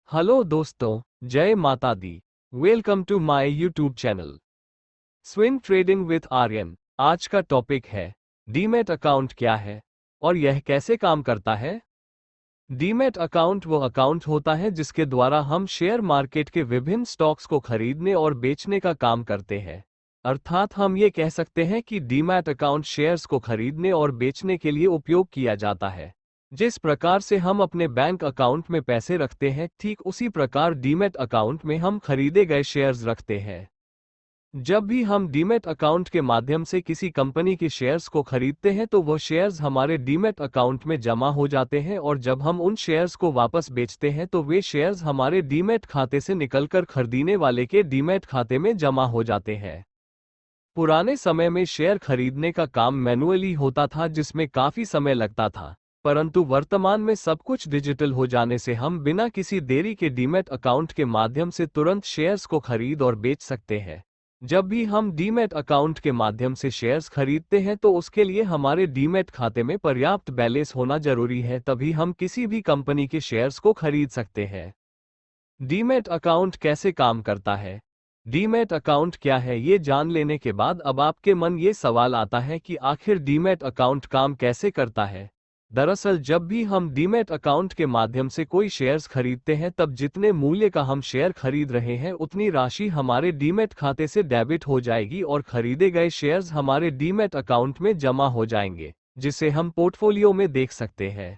Hello दोस्तों, जय माता दी। Welcome to my YouTube channel swing trading with Aryan. आज का टॉपिक है डीमैट अकाउंट क्या है और यह कैसे काम करता है। डीमैट अकाउंट वो अकाउंट होता है जिसके द्वारा हम शेयर मार्केट के विभिन्न स्टॉक्स को खरीदने और बेचने का काम करते हैं। अर्थात हम ये कह सकते हैं कि डीमैट अकाउंट शेयर्स को खरीदने और बेचने के लिए उपयोग किया जाता है। जिस प्रकार से हम अपने बैंक अकाउंट में पैसे रखते हैं, ठीक उसी प्रकार डीमैट अकाउंट में हम खरीदे गए शेयर्स रखते हैं। जब भी हम डीमैट अकाउंट के माध्यम से किसी कंपनी के शेयर्स को खरीदते हैं तो वह शेयर्स हमारे डीमैट अकाउंट में जमा हो जाते हैं, और जब हम उन शेयर्स को वापस बेचते हैं तो वे शेयर्स हमारे डीमैट खाते से निकलकर खरीदने वाले के डीमैट खाते में जमा हो जाते हैं। पुराने समय में शेयर खरीदने का काम मैन्युअली होता था, जिसमें काफी समय लगता था, परंतु वर्तमान में सब कुछ डिजिटल हो जाने से हम बिना किसी देरी के डीमैट अकाउंट के माध्यम से तुरंत शेयर्स को खरीद और बेच सकते हैं। जब भी हम डीमैट अकाउंट के माध्यम से शेयर्स खरीदते हैं तो उसके लिए हमारे डीमैट खाते में पर्याप्त बैलेंस होना जरूरी है, तभी हम किसी भी कंपनी के शेयर्स को खरीद सकते हैं। डीमैट अकाउंट कैसे काम करता है? डीमैट अकाउंट क्या है, ये जान लेने के बाद अब आपके मन ये सवाल आता है कि आखिर डीमैट अकाउंट काम कैसे करता है। दरअसल जब भी हम डीमैट अकाउंट के माध्यम से कोई शेयर्स खरीदते हैं, तब जितने मूल्य का हम शेयर खरीद रहे हैं उतनी राशि हमारे डीमैट खाते से डेबिट हो जाएगी और खरीदे गए शेयर्स हमारे डीमैट अकाउंट में जमा हो जाएंगे, जिसे हम पोर्टफोलियो में देख सकते हैं।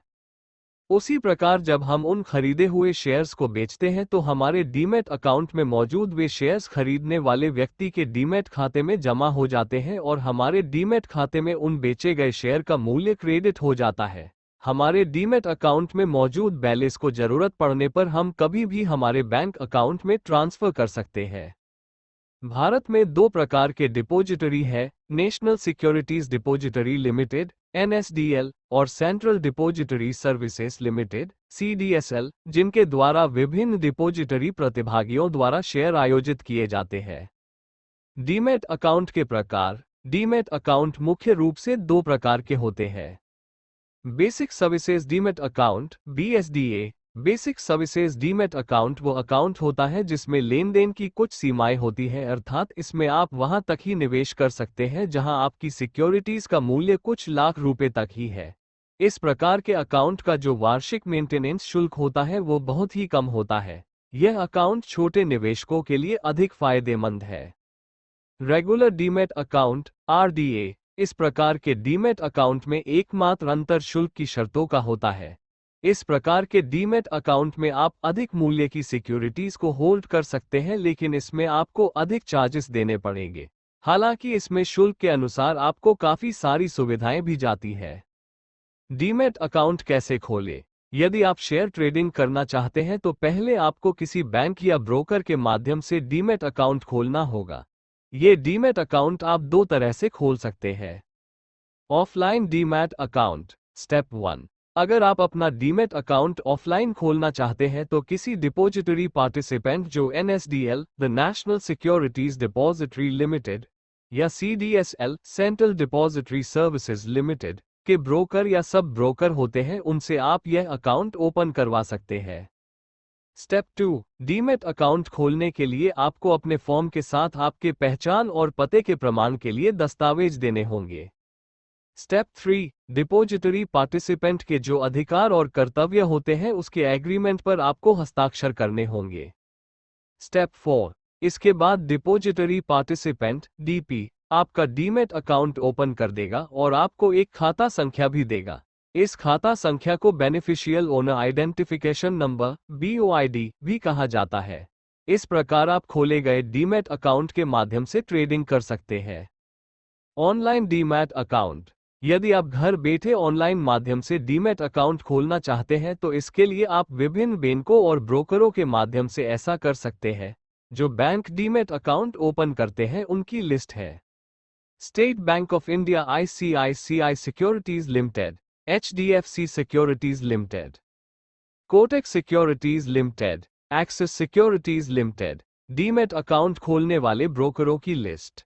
उसी प्रकार जब हम उन खरीदे हुए शेयर्स को बेचते हैं तो हमारे डीमैट अकाउंट में मौजूद वे शेयर्स खरीदने वाले व्यक्ति के डीमैट खाते में जमा हो जाते हैं और हमारे डीमैट खाते में उन बेचे गए शेयर का मूल्य क्रेडिट हो जाता है। हमारे डीमैट अकाउंट में मौजूद बैलेंस को जरूरत पड़ने पर हम कभी भी हमारे बैंक अकाउंट में ट्रांसफर कर सकते हैं। भारत में दो प्रकार के डिपोजिटरी है, national securities depository limited (NSDL) और central depository services limited (CDSL), जिनके द्वारा विभिन्न डिपोजिटरी प्रतिभागियों द्वारा शेयर आयोजित किए जाते हैं। डीमैट अकाउंट के प्रकार। डीमैट अकाउंट मुख्य रूप से दो प्रकार के होते हैं। Basic services demat account (BSDA). Basic services demat account वो अकाउंट होता है जिसमें लेन देन की कुछ सीमाएं होती हैं, अर्थात इसमें आप वहां तक ही निवेश कर सकते हैं जहां आपकी सिक्योरिटीज का मूल्य कुछ लाख रुपए तक ही है। इस प्रकार के अकाउंट का जो वार्षिक मेंटेनेंस शुल्क होता है वो बहुत ही कम होता है। यह अकाउंट छोटे निवेशकों के लिए अधिक फायदेमंद है। Regular demat account (RDA). इस प्रकार के डीमैट अकाउंट में एकमात्र अंतर शुल्क की शर्तों का होता है। इस प्रकार के डीमैट अकाउंट में आप अधिक मूल्य की सिक्योरिटीज को होल्ड कर सकते हैं, लेकिन इसमें आपको अधिक चार्जेस देने पड़ेंगे। हालांकि इसमें शुल्क के अनुसार आपको काफी सारी सुविधाएं भी जाती है। डीमैट अकाउंट कैसे खोलें? यदि आप शेयर ट्रेडिंग करना चाहते हैं तो पहले आपको किसी बैंक या ब्रोकर के माध्यम से डीमैट अकाउंट खोलना होगा। ये डीमैट अकाउंट आप दो तरह से खोल सकते हैं। Offline demat account. स्टेप 1। अगर आप अपना डीमैट अकाउंट ऑफलाइन खोलना चाहते हैं तो किसी डिपोजिटरी पार्टिसिपेंट जो NSDL the national securities depository limited या CDSL central depository services limited के ब्रोकर या सब ब्रोकर होते हैं, उनसे आप यह अकाउंट ओपन करवा सकते हैं। स्टेप 2। डीमैट अकाउंट खोलने के लिए आपको अपने फॉर्म के साथ आपके पहचान और पते के प्रमाण के लिए दस्तावेज देने होंगे। स्टेप 3। डिपोजिटरी पार्टिसिपेंट के जो अधिकार और कर्तव्य होते हैं उसके एग्रीमेंट पर आपको हस्ताक्षर करने होंगे। स्टेप 4। इसके बाद डिपोजिटरी पार्टिसिपेंट DP आपका डीमैट अकाउंट ओपन कर देगा और आपको एक खाता संख्या भी देगा। इस खाता संख्या को beneficial owner identification number BOID भी कहा जाता है। इस प्रकार आप खोले गए डीमैट अकाउंट के माध्यम से ट्रेडिंग कर सकते हैं। Online demat account. यदि आप घर बैठे ऑनलाइन माध्यम से डीमैट अकाउंट खोलना चाहते हैं तो इसके लिए आप विभिन्न बैंकों और ब्रोकरों के माध्यम से ऐसा कर सकते हैं। जो बैंक डीमैट अकाउंट ओपन करते हैं उनकी लिस्ट है। State bank of India, ICICI securities limited, HDFC securities limited, Kotak securities limited, axis securities limited. Demat account खोलने वाले ब्रोकरों की लिस्ट।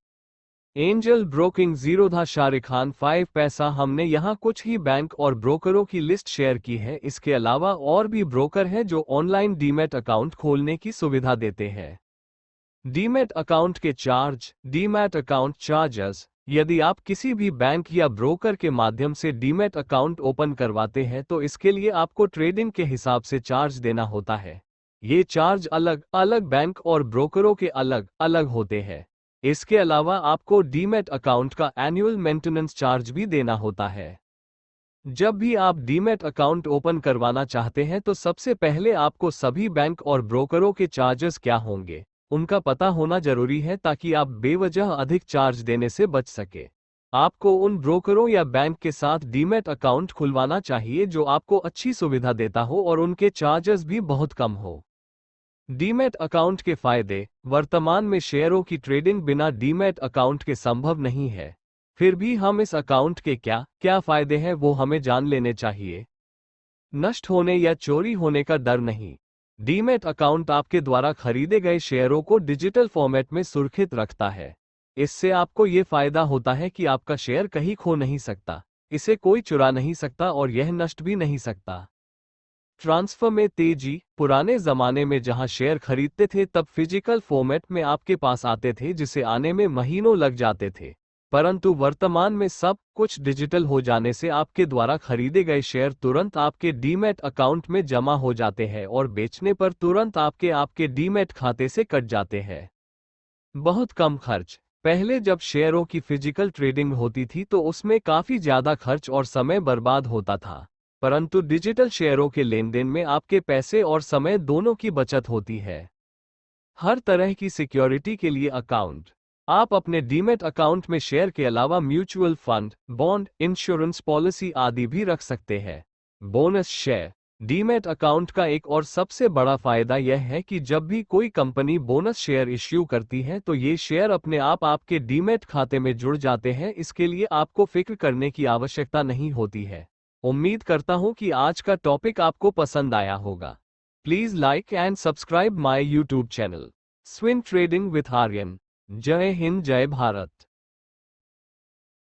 एंजल ब्रोकिंग 0 धा शाहरुख खान 5 पैसा। हमने यहाँ कुछ ही बैंक और ब्रोकरों की लिस्ट शेयर की है। इसके अलावा और भी ब्रोकर हैं जो ऑनलाइन डीमैट अकाउंट खोलने की सुविधा देते हैं। डीमैट अकाउंट के चार्ज। Demat account charges. यदि आप किसी भी बैंक या ब्रोकर के माध्यम से डीमैट अकाउंट ओपन करवाते हैं तो इसके लिए आपको ट्रेडिंग के हिसाब से चार्ज देना होता है। ये चार्ज अलग अलग बैंक और ब्रोकरों के अलग अलग होते हैं। इसके अलावा आपको डीमैट अकाउंट का एनुअल मेंटेनेंस चार्ज भी देना होता है। जब भी आप डीमैट अकाउंट ओपन करवाना चाहते हैं तो सबसे पहले आपको सभी बैंक और ब्रोकरों के चार्जेस क्या होंगे उनका पता होना जरूरी है, ताकि आप बेवजह अधिक चार्ज देने से बच सके। आपको उन ब्रोकरों या बैंक के साथ डीमैट अकाउंट खुलवाना चाहिए जो आपको अच्छी सुविधा देता हो और उनके चार्जेस भी बहुत कम हो। डीमैट अकाउंट के फायदे। वर्तमान में शेयरों की ट्रेडिंग बिना डीमैट अकाउंट के संभव नहीं है। फिर भी हम इस अकाउंट के क्या क्या फायदे हैं वो हमें जान लेने चाहिए। नष्ट होने या चोरी होने का डर नहीं। डीमैट अकाउंट आपके द्वारा खरीदे गए शेयरों को डिजिटल फॉर्मेट में सुरक्षित रखता है। इससे आपको ये फायदा होता है कि आपका शेयर कहीं खो नहीं सकता, इसे कोई चुरा नहीं सकता और यह नष्ट भी नहीं सकता। ट्रांसफर में तेजी। पुराने जमाने में जहां शेयर खरीदते थे तब फिजिकल फॉर्मेट में आपके पास आते थे, जिसे आने में महीनों लग जाते थे। परंतु वर्तमान में सब कुछ डिजिटल हो जाने से आपके द्वारा खरीदे गए शेयर तुरंत आपके डीमैट अकाउंट में जमा हो जाते हैं और बेचने पर तुरंत आपके डीमैट खाते से कट जाते हैं। बहुत कम खर्च। पहले जब शेयरों की फिजिकल ट्रेडिंग होती थी तो उसमें काफी ज्यादा खर्च और समय बर्बाद होता था, परंतु डिजिटल शेयरों के लेन देन में आपके पैसे और समय दोनों की बचत होती है। हर तरह की सिक्योरिटी के लिए अकाउंट। आप अपने डीमैट अकाउंट में शेयर के अलावा mutual fund, bond, insurance policy आदि भी रख सकते हैं। Bonus share. डीमैट अकाउंट का एक और सबसे बड़ा फायदा यह है कि जब भी कोई कंपनी बोनस शेयर इश्यू करती है तो ये शेयर अपने आप आपके डीमैट खाते में जुड़ जाते हैं। इसके लिए आपको फिक्र करने की आवश्यकता नहीं होती है। उम्मीद करता हूं कि आज का टॉपिक आपको पसंद आया होगा। Please like and subscribe my YouTube channel swing trading with Aryan. जय हिंद, जय भारत।